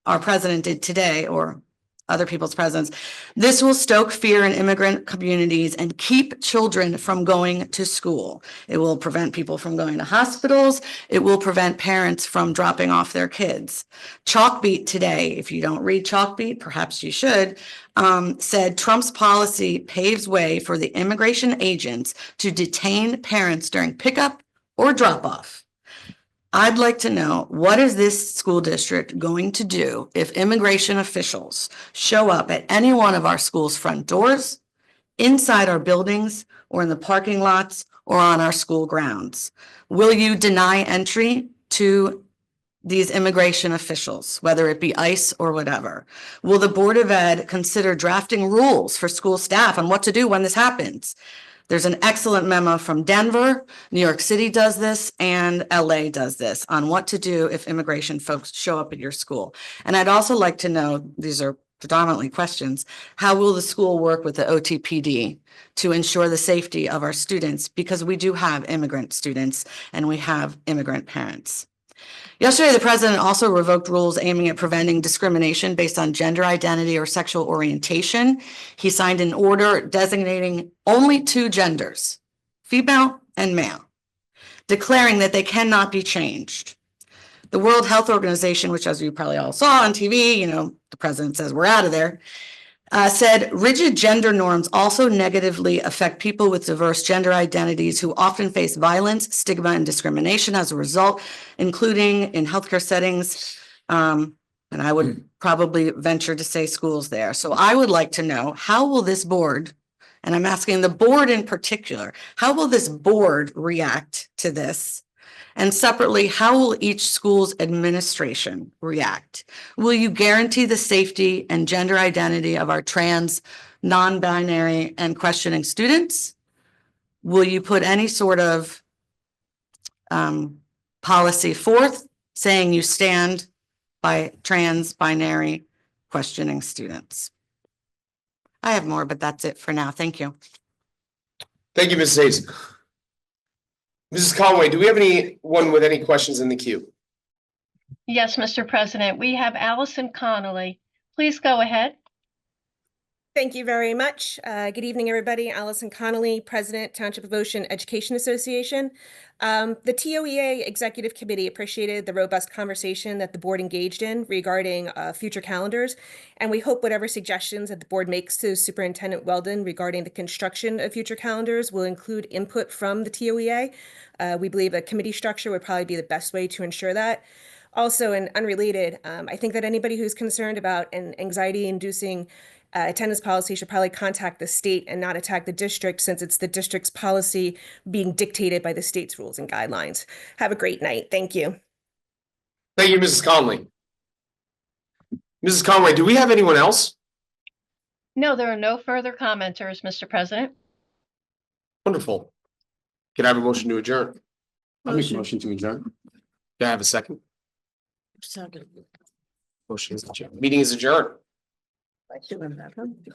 our president did today, or other people's presidents. This will stoke fear in immigrant communities and keep children from going to school. It will prevent people from going to hospitals. It will prevent parents from dropping off their kids. Chalkbeat today, if you don't read Chalkbeat, perhaps you should, said Trump's policy paves way for the immigration agents to detain parents during pickup or drop off. I'd like to know, what is this school district going to do if immigration officials show up at any one of our schools' front doors, inside our buildings, or in the parking lots, or on our school grounds? Will you deny entry to these immigration officials, whether it be ICE or whatever? Will the Board of Ed consider drafting rules for school staff on what to do when this happens? There's an excellent memo from Denver, New York City does this, and LA does this on what to do if immigration folks show up at your school. And I'd also like to know, these are predominantly questions. How will the school work with the OTPD to ensure the safety of our students? Because we do have immigrant students and we have immigrant parents. Yesterday, the president also revoked rules aiming at preventing discrimination based on gender identity or sexual orientation. He signed an order designating only two genders, female and male, declaring that they cannot be changed. The World Health Organization, which as you probably all saw on TV, the president says we're out of there, said rigid gender norms also negatively affect people with diverse gender identities who often face violence, stigma, and discrimination as a result, including in healthcare settings. And I would probably venture to say schools there. So I would like to know, how will this board, and I'm asking the board in particular, how will this board react to this? And separately, how will each school's administration react? Will you guarantee the safety and gender identity of our trans, non-binary, and questioning students? Will you put any sort of policy forth saying you stand by trans, binary, questioning students? I have more, but that's it for now. Thank you. Thank you, Mrs. Hayes. Mrs. Conway, do we have anyone with any questions in the queue? Yes, Mr. President, we have Allison Connolly. Please go ahead. Thank you very much. Good evening, everybody. Allison Connolly, President, Township of Ocean Education Association. The TOEA Executive Committee appreciated the robust conversation that the board engaged in regarding future calendars, and we hope whatever suggestions that the board makes to Superintendent Weldon regarding the construction of future calendars will include input from the TOEA. We believe a committee structure would probably be the best way to ensure that. Also, and unrelated, I think that anybody who's concerned about an anxiety-inducing attendance policy should probably contact the state and not attack the district, since it's the district's policy being dictated by the state's rules and guidelines. Have a great night. Thank you. Thank you, Mrs. Conley. Mrs. Conway, do we have anyone else? No, there are no further commenters, Mr. President. Wonderful. Can I have a motion to adjourn? I'll make a motion to adjourn. Can I have a second? Second. Motion is adjourned. Meeting is adjourned.